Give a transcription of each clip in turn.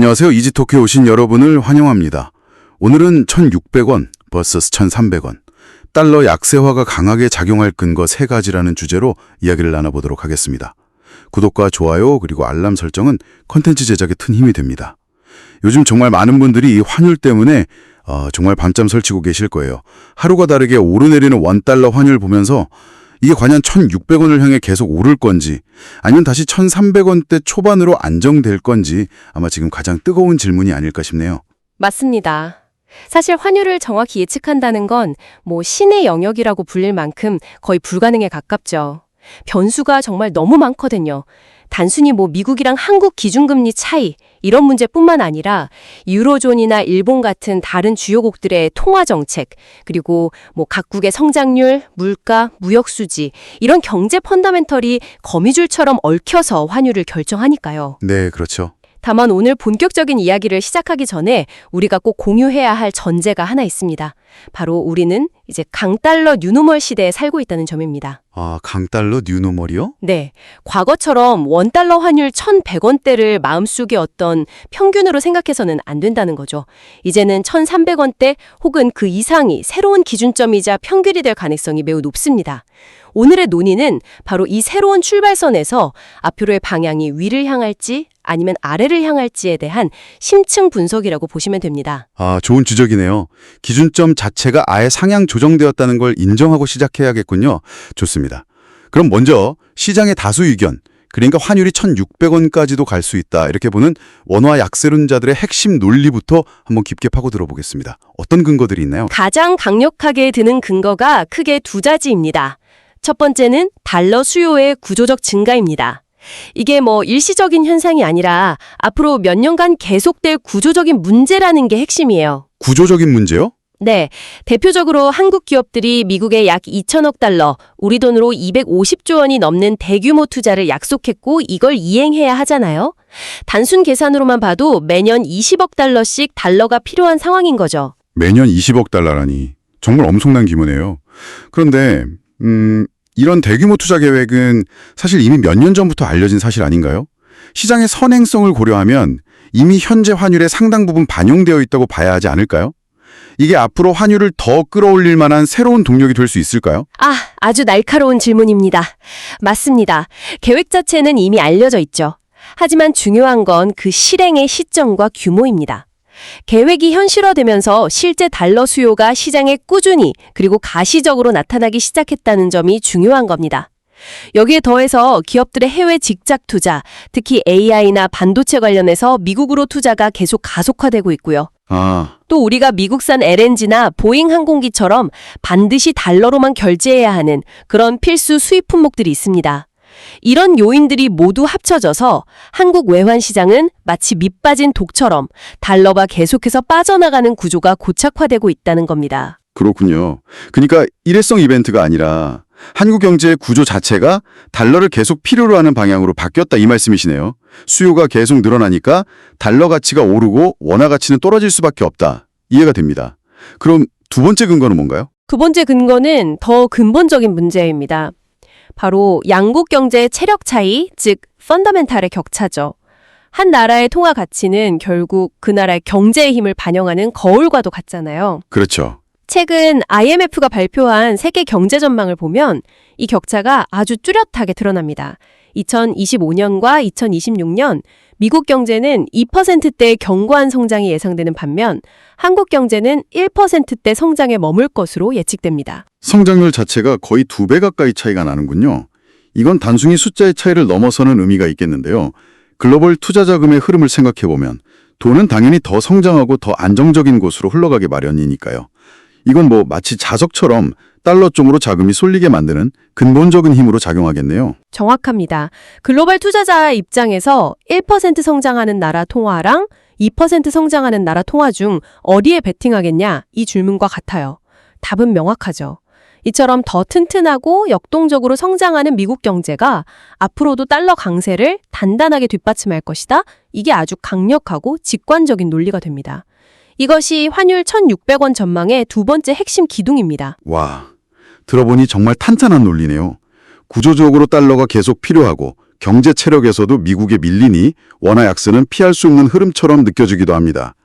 안녕하세요. 이지토크에 오신 여러분을 환영합니다. 오늘은 1,600원 vs 1,300원. 달러 약세화가 강하게 작용할 근거 3가지라는 주제로 이야기를 나눠보도록 하겠습니다. 구독과 좋아요 그리고 알람 설정은 콘텐츠 제작에 큰 힘이 됩니다. 요즘 정말 많은 분들이 이 환율 때문에 정말 밤잠 설치고 계실 거예요. 하루가 다르게 오르내리는 원달러 환율 보면서 이게 과연 1,600원을 향해 계속 오를 건지 아니면 다시 1,300원대 초반으로 안정될 건지 아마 지금 가장 뜨거운 질문이 아닐까 싶네요. 맞습니다. 사실 환율을 정확히 예측한다는 건 신의 영역이라고 불릴 만큼 거의 불가능에 가깝죠. 변수가 정말 너무 많거든요. 단순히 미국이랑 한국 기준금리 차이 이런 문제뿐만 아니라 유로존이나 일본 같은 다른 주요국들의 통화 정책 그리고 각국의 성장률, 물가, 무역 수지 이런 경제 펀더멘털이 거미줄처럼 얽혀서 환율을 결정하니까요. 네, 그렇죠. 다만 오늘 본격적인 이야기를 시작하기 전에 우리가 꼭 공유해야 할 전제가 하나 있습니다. 바로 우리는 이제 강달러 뉴노멀 시대에 살고 있다는 점입니다. 아, 강달러 뉴노멀이요? 네. 과거처럼 원달러 환율 1,100원대를 마음속에 어떤 평균으로 생각해서는 안 된다는 거죠. 이제는 1,300원대 혹은 그 이상이 새로운 기준점이자 평균이 될 가능성이 매우 높습니다. 오늘의 논의는 바로 이 새로운 출발선에서 앞으로의 방향이 위를 향할지 아니면 아래를 향할지에 대한 심층 분석이라고 보시면 됩니다. 아, 좋은 지적이네요. 기준점 자체가 아예 상향 조정되었다는 걸 인정하고 시작해야겠군요. 좋습니다. 그럼 먼저 시장의 다수 의견, 그러니까 환율이 1,600원까지도 갈 수 있다 이렇게 보는 원화 약세론자들의 핵심 논리부터 한번 깊게 파고들어 보겠습니다. 어떤 근거들이 있나요? 가장 강력하게 드는 근거가 크게 두 가지입니다. 첫 번째는 달러 수요의 구조적 증가입니다. 이게 일시적인 현상이 아니라 앞으로 몇 년간 계속될 구조적인 문제라는 게 핵심이에요. 구조적인 문제요? 네, 대표적으로 한국 기업들이 미국에 약 2천억 달러, 우리 돈으로 250조 원이 넘는 대규모 투자를 약속했고 이걸 이행해야 하잖아요. 단순 계산으로만 봐도 매년 20억 달러씩 달러가 필요한 상황인 거죠. 매년 20억 달러라니 정말 엄청난 규모네요. 그런데 이런 대규모 투자 계획은 사실 이미 몇 년 전부터 알려진 사실 아닌가요? 시장의 선행성을 고려하면 이미 현재 환율에 상당 부분 반영되어 있다고 봐야 하지 않을까요? 이게 앞으로 환율을 더 끌어올릴 만한 새로운 동력이 될 수 있을까요? 아주 날카로운 질문입니다. 맞습니다. 계획 자체는 이미 알려져 있죠. 하지만 중요한 건 그 실행의 시점과 규모입니다. 계획이 현실화되면서 실제 달러 수요가 시장에 꾸준히 그리고 가시적으로 나타나기 시작했다는 점이 중요한 겁니다. 여기에 더해서 기업들의 해외 직접 투자, 특히 AI나 반도체 관련해서 미국으로 투자가 계속 가속화되고 있고요. 또 우리가 미국산 LNG나 보잉 항공기처럼 반드시 달러로만 결제해야 하는 그런 필수 수입 품목들이 있습니다. 이런 요인들이 모두 합쳐져서 한국 외환 시장은 마치 밑빠진 독처럼 달러가 계속해서 빠져나가는 구조가 고착화되고 있다는 겁니다. 그렇군요. 그러니까 일회성 이벤트가 아니라 한국 경제의 구조 자체가 달러를 계속 필요로 하는 방향으로 바뀌었다 이 말씀이시네요. 수요가 계속 늘어나니까 달러 가치가 오르고 원화 가치는 떨어질 수밖에 없다. 이해가 됩니다. 그럼 두 번째 근거는 뭔가요? 두 번째 근거는 더 근본적인 문제입니다. 바로 양국 경제의 체력 차이, 즉 펀더멘탈의 격차죠. 한 나라의 통화 가치는 결국 그 나라의 경제의 힘을 반영하는 거울과도 같잖아요. 그렇죠. 최근 IMF가 발표한 세계 경제 전망을 보면 이 격차가 아주 뚜렷하게 드러납니다. 2025년과 2026년 미국 경제는 2%대의 견고한 성장이 예상되는 반면 한국 경제는 1%대 성장에 머물 것으로 예측됩니다. 성장률 자체가 거의 2배 가까이 차이가 나는군요. 이건 단순히 숫자의 차이를 넘어서는 의미가 있겠는데요. 글로벌 투자 자금의 흐름을 생각해보면 돈은 당연히 더 성장하고 더 안정적인 곳으로 흘러가기 마련이니까요. 이건 마치 자석처럼 달러 쪽으로 자금이 쏠리게 만드는 근본적인 힘으로 작용하겠네요. 정확합니다. 글로벌 투자자 입장에서 1% 성장하는 나라 통화랑 2% 성장하는 나라 통화 중 어디에 베팅하겠냐 이 질문과 같아요. 답은 명확하죠. 이처럼 더 튼튼하고 역동적으로 성장하는 미국 경제가 앞으로도 달러 강세를 단단하게 뒷받침할 것이다. 이게 아주 강력하고 직관적인 논리가 됩니다. 이것이 환율 1,600원 전망의 두 번째 핵심 기둥입니다. 와, 들어보니 정말 탄탄한 논리네요. 구조적으로 달러가 계속 필요하고 경제 체력에서도 미국에 밀리니 원화 약세는 피할 수 없는 흐름처럼 느껴지기도 합니다.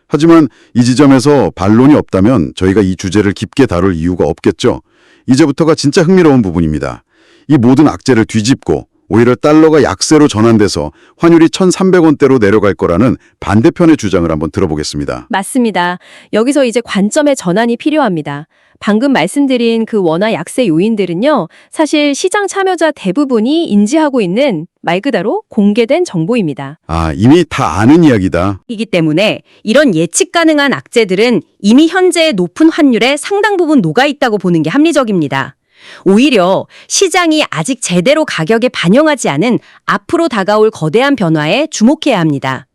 하지만 이 지점에서 반론이 없다면 저희가 이 주제를 깊게 다룰 이유가 없겠죠. 이제부터가 진짜 흥미로운 부분입니다. 이 모든 악재를 뒤집고 오히려 달러가 약세로 전환돼서 환율이 1,300원대로 내려갈 거라는 반대편의 주장을 한번 들어보겠습니다. 맞습니다. 여기서 이제 관점의 전환이 필요합니다. 방금 말씀드린 그 원화 약세 요인들은요, 사실 시장 참여자 대부분이 인지하고 있는 말 그대로 공개된 정보입니다. 아, 이미 다 아는 이야기다. 이기 때문에 이런 예측 가능한 악재들은 이미 현재의 높은 환율에 상당 부분 녹아 있다고 보는 게 합리적입니다. 오히려 시장이 아직 제대로 가격에 반영하지 않은 앞으로 다가올 거대한 변화에 주목해야 합니다.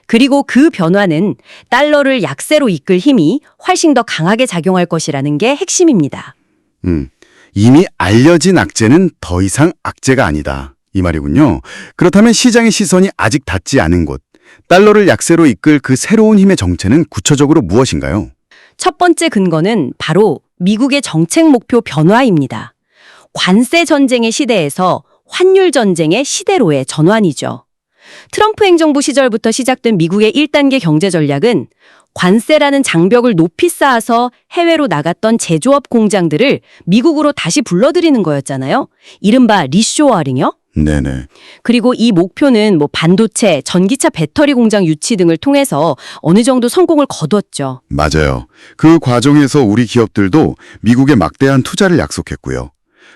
그리고 그 변화는 달러를 약세로 이끌 힘이 훨씬 더 강하게 작용할 것이라는 게 핵심입니다. 이미 알려진 악재는 더 이상 악재가 아니다. 이 말이군요. 그렇다면 시장의 시선이 아직 닿지 않은 곳, 달러를 약세로 이끌 그 새로운 힘의 정체는 구체적으로 무엇인가요? 첫 번째 근거는 바로 미국의 정책 목표 변화입니다. 관세 전쟁의 시대에서 환율 전쟁의 시대로의 전환이죠. 트럼프 행정부 시절부터 시작된 미국의 1단계 경제 전략은 관세라는 장벽을 높이 쌓아서 해외로 나갔던 제조업 공장들을 미국으로 다시 불러들이는 거였잖아요. 이른바 리쇼어링이요. 네네. 그리고 이 목표는 반도체, 전기차 배터리 공장 유치 등을 통해서 어느 정도 성공을 거뒀죠. 맞아요. 그 과정에서 우리 기업들도 미국에 막대한 투자를 약속했고요.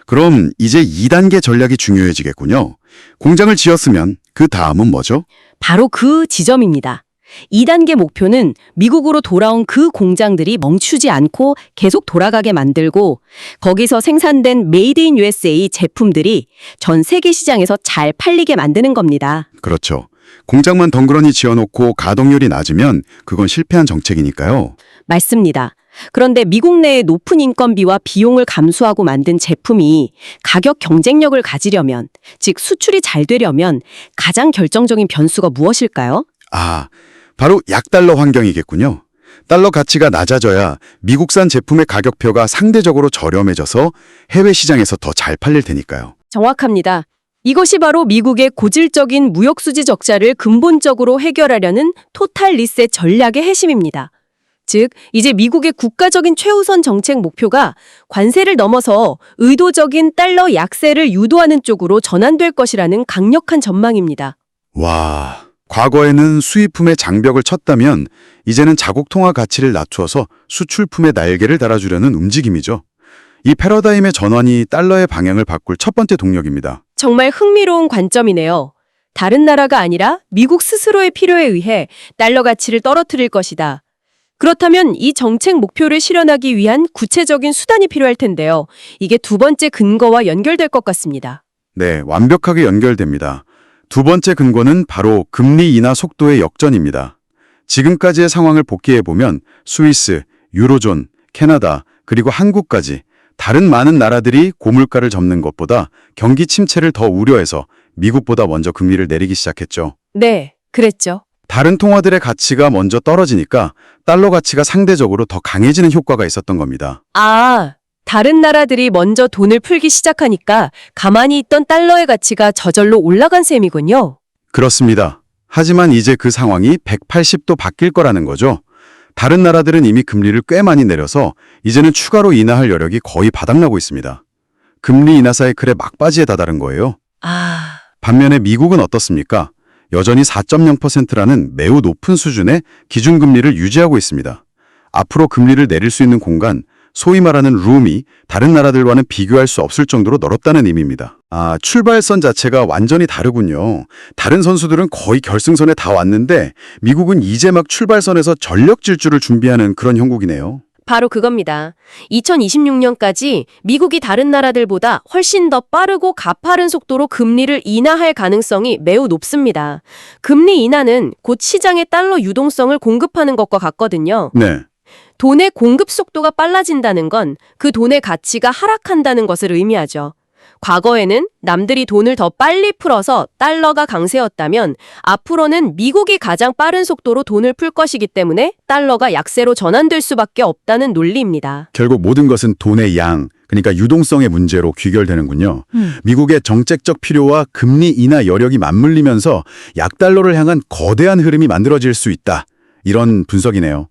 그럼 이제 2단계 전략이 중요해지겠군요. 공장을 지었으면 그 다음은 뭐죠? 바로 그 지점입니다. 2단계 목표는 미국으로 돌아온 그 공장들이 멈추지 않고 계속 돌아가게 만들고 거기서 생산된 메이드 인 USA 제품들이 전 세계 시장에서 잘 팔리게 만드는 겁니다. 그렇죠. 공장만 덩그러니 지어놓고 가동률이 낮으면 그건 실패한 정책이니까요. 맞습니다. 그런데 미국 내의 높은 인건비와 비용을 감수하고 만든 제품이 가격 경쟁력을 가지려면, 즉 수출이 잘 되려면 가장 결정적인 변수가 무엇일까요? 아, 바로 약달러 환경이겠군요. 달러 가치가 낮아져야 미국산 제품의 가격표가 상대적으로 저렴해져서 해외 시장에서 더 잘 팔릴 테니까요. 정확합니다. 이것이 바로 미국의 고질적인 무역수지 적자를 근본적으로 해결하려는 토탈 리셋 전략의 핵심입니다. 즉, 이제 미국의 국가적인 최우선 정책 목표가 관세를 넘어서 의도적인 달러 약세를 유도하는 쪽으로 전환될 것이라는 강력한 전망입니다. 와, 과거에는 수입품의 장벽을 쳤다면 이제는 자국 통화 가치를 낮춰서 수출품의 날개를 달아주려는 움직임이죠. 이 패러다임의 전환이 달러의 방향을 바꿀 첫 번째 동력입니다. 정말 흥미로운 관점이네요. 다른 나라가 아니라 미국 스스로의 필요에 의해 달러 가치를 떨어뜨릴 것이다. 그렇다면 이 정책 목표를 실현하기 위한 구체적인 수단이 필요할 텐데요. 이게 두 번째 근거와 연결될 것 같습니다. 네, 완벽하게 연결됩니다. 두 번째 근거는 바로 금리 인하 속도의 역전입니다. 지금까지의 상황을 복기해보면 스위스, 유로존, 캐나다, 그리고 한국까지 다른 많은 나라들이 고물가를 접는 것보다 경기 침체를 더 우려해서 미국보다 먼저 금리를 내리기 시작했죠. 네, 그랬죠. 다른 통화들의 가치가 먼저 떨어지니까 달러 가치가 상대적으로 더 강해지는 효과가 있었던 겁니다. 아, 다른 나라들이 먼저 돈을 풀기 시작하니까 가만히 있던 달러의 가치가 저절로 올라간 셈이군요. 그렇습니다. 하지만 이제 그 상황이 180도 바뀔 거라는 거죠. 다른 나라들은 이미 금리를 꽤 많이 내려서 이제는 추가로 인하할 여력이 거의 바닥나고 있습니다. 금리 인하 사이클의 막바지에 다다른 거예요. 아, 반면에 미국은 어떻습니까? 여전히 4.0%라는 매우 높은 수준의 기준금리를 유지하고 있습니다. 앞으로 금리를 내릴 수 있는 공간, 소위 말하는 룸이 다른 나라들과는 비교할 수 없을 정도로 넓다는 의미입니다. 아, 출발선 자체가 완전히 다르군요. 다른 선수들은 거의 결승선에 다 왔는데 미국은 이제 막 출발선에서 전력 질주를 준비하는 그런 형국이네요. 바로 그겁니다. 2026년까지 미국이 다른 나라들보다 훨씬 더 빠르고 가파른 속도로 금리를 인하할 가능성이 매우 높습니다. 금리 인하는 곧 시장의 달러 유동성을 공급하는 것과 같거든요. 네. 돈의 공급 속도가 빨라진다는 건 그 돈의 가치가 하락한다는 것을 의미하죠. 과거에는 남들이 돈을 더 빨리 풀어서 달러가 강세였다면 앞으로는 미국이 가장 빠른 속도로 돈을 풀 것이기 때문에 달러가 약세로 전환될 수밖에 없다는 논리입니다. 결국 모든 것은 돈의 양, 그러니까 유동성의 문제로 귀결되는군요. 미국의 정책적 필요와 금리 인하 여력이 맞물리면서 약달러를 향한 거대한 흐름이 만들어질 수 있다. 이런 분석이네요.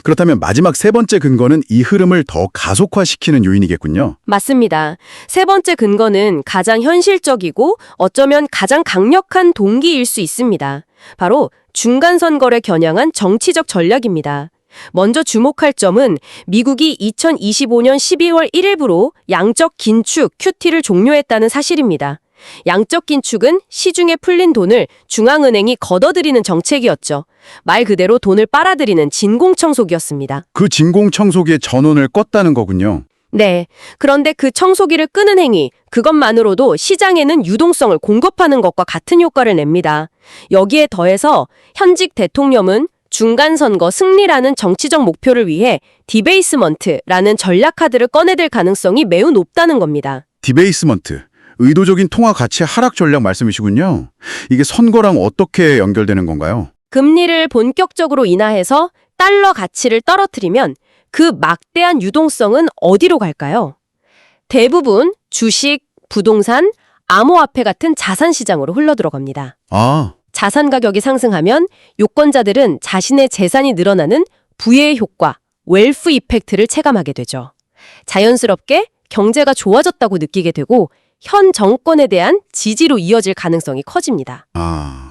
그렇다면 마지막 세 번째 근거는 이 흐름을 더 가속화시키는 요인이겠군요. 맞습니다. 세 번째 근거는 가장 현실적이고 어쩌면 가장 강력한 동기일 수 있습니다. 바로 중간선거를 겨냥한 정치적 전략입니다. 먼저 주목할 점은 미국이 2025년 12월 1일부로 양적 긴축 QT를 종료했다는 사실입니다. 양적 긴축은 시중에 풀린 돈을 중앙은행이 걷어들이는 정책이었죠. 말 그대로 돈을 빨아들이는 진공청소기였습니다. 그 진공청소기의 전원을 껐다는 거군요. 네. 그런데 그 청소기를 끄는 행위, 그것만으로도 시장에는 유동성을 공급하는 것과 같은 효과를 냅니다. 여기에 더해서 현직 대통령은 중간선거 승리라는 정치적 목표를 위해 디베이스먼트라는 전략 카드를 꺼내들 가능성이 매우 높다는 겁니다. 디베이스먼트, 의도적인 통화 가치 하락 전략 말씀이시군요. 이게 선거랑 어떻게 연결되는 건가요? 금리를 본격적으로 인하해서 달러 가치를 떨어뜨리면 그 막대한 유동성은 어디로 갈까요? 대부분 주식, 부동산, 암호화폐 같은 자산 시장으로 흘러들어갑니다. 아, 자산 가격이 상승하면 유권자들은 자신의 재산이 늘어나는 부의 효과, 웰프 이펙트를 체감하게 되죠. 자연스럽게 경제가 좋아졌다고 느끼게 되고 현 정권에 대한 지지로 이어질 가능성이 커집니다.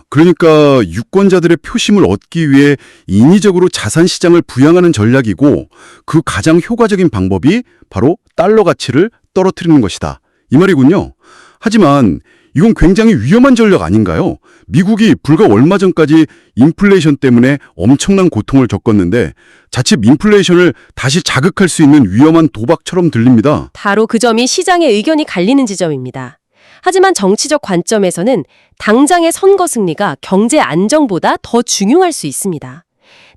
그러니까 유권자들의 표심을 얻기 위해 인위적으로 자산 시장을 부양하는 전략이고 그 가장 효과적인 방법이 바로 달러 가치를 떨어뜨리는 것이다. 이 말이군요. 하지만 이건 굉장히 위험한 전략 아닌가요? 미국이 불과 얼마 전까지 인플레이션 때문에 엄청난 고통을 겪었는데 자칫 인플레이션을 다시 자극할 수 있는 위험한 도박처럼 들립니다. 바로 그 점이 시장의 의견이 갈리는 지점입니다. 하지만 정치적 관점에서는 당장의 선거 승리가 경제 안정보다 더 중요할 수 있습니다.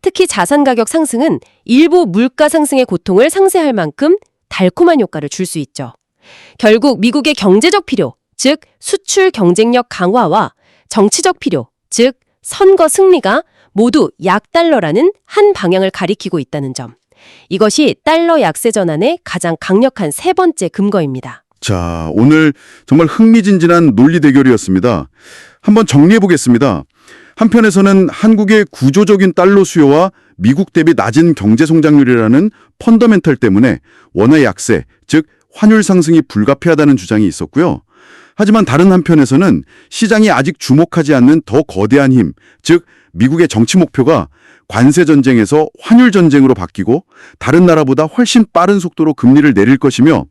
특히 자산 가격 상승은 일부 물가 상승의 고통을 상쇄할 만큼 달콤한 효과를 줄 수 있죠. 결국 미국의 경제적 필요, 즉 수출 경쟁력 강화와 정치적 필요, 즉 선거 승리가 모두 약달러라는 한 방향을 가리키고 있다는 점. 이것이 달러 약세 전환의 가장 강력한 세 번째 근거입니다. 자, 오늘 정말 흥미진진한 논리 대결이었습니다. 한번 정리해 보겠습니다. 한편에서는 한국의 구조적인 달러 수요와 미국 대비 낮은 경제 성장률이라는 펀더멘털 때문에 원화 약세, 즉 환율 상승이 불가피하다는 주장이 있었고요. 하지만 다른 한편에서는 시장이 아직 주목하지 않는 더 거대한 힘, 즉 미국의 정치 목표가 관세 전쟁에서 환율 전쟁으로 바뀌고 다른 나라보다 훨씬 빠른 속도로 금리를 내릴 것이며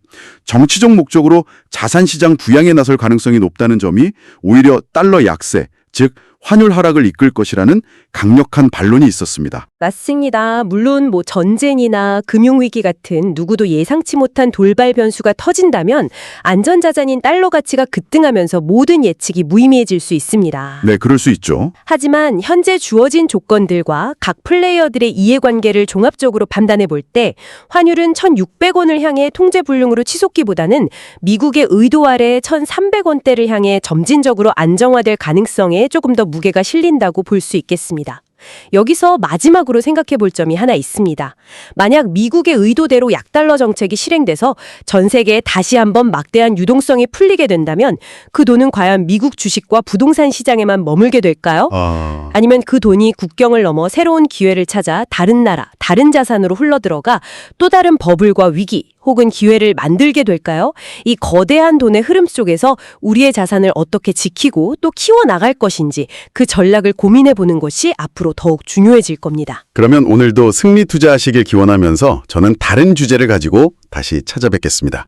정치적 목적으로 자산 시장 부양에 나설 가능성이 높다는 점이 오히려 달러 약세, 즉 환율 하락을 이끌 것이라는 강력한 반론이 있었습니다. 맞습니다. 물론 전쟁이나 금융위기 같은 누구도 예상치 못한 돌발 변수가 터진다면 안전자산인 달러 가치가 급등하면서 모든 예측이 무의미해질 수 있습니다. 네, 그럴 수 있죠. 하지만 현재 주어진 조건들과 각 플레이어들의 이해관계를 종합적으로 판단해 볼 때 환율은 1,600원을 향해 통제불능으로 치솟기보다는 미국의 의도 아래 1,300원대를 향해 점진적으로 안정화될 가능성에 조금 더 무게가 실린다고 볼 수 있겠습니다. 여기서 마지막으로 생각해 볼 점이 하나 있습니다. 만약 미국의 의도대로 약달러 정책이 실행돼서 전 세계에 다시 한번 막대한 유동성이 풀리게 된다면 그 돈은 과연 미국 주식과 부동산 시장에만 머물게 될까요? 아니면 그 돈이 국경을 넘어 새로운 기회를 찾아 다른 나라, 다른 자산으로 흘러들어가 또 다른 버블과 위기 혹은 기회를 만들게 될까요? 이 거대한 돈의 흐름 속에서 우리의 자산을 어떻게 지키고 또 키워나갈 것인지 그 전략을 고민해 보는 것이 앞으로 더욱 중요해질 겁니다. 그러면 오늘도 승리 투자하시길 기원하면서 저는 다른 주제를 가지고 다시 찾아뵙겠습니다.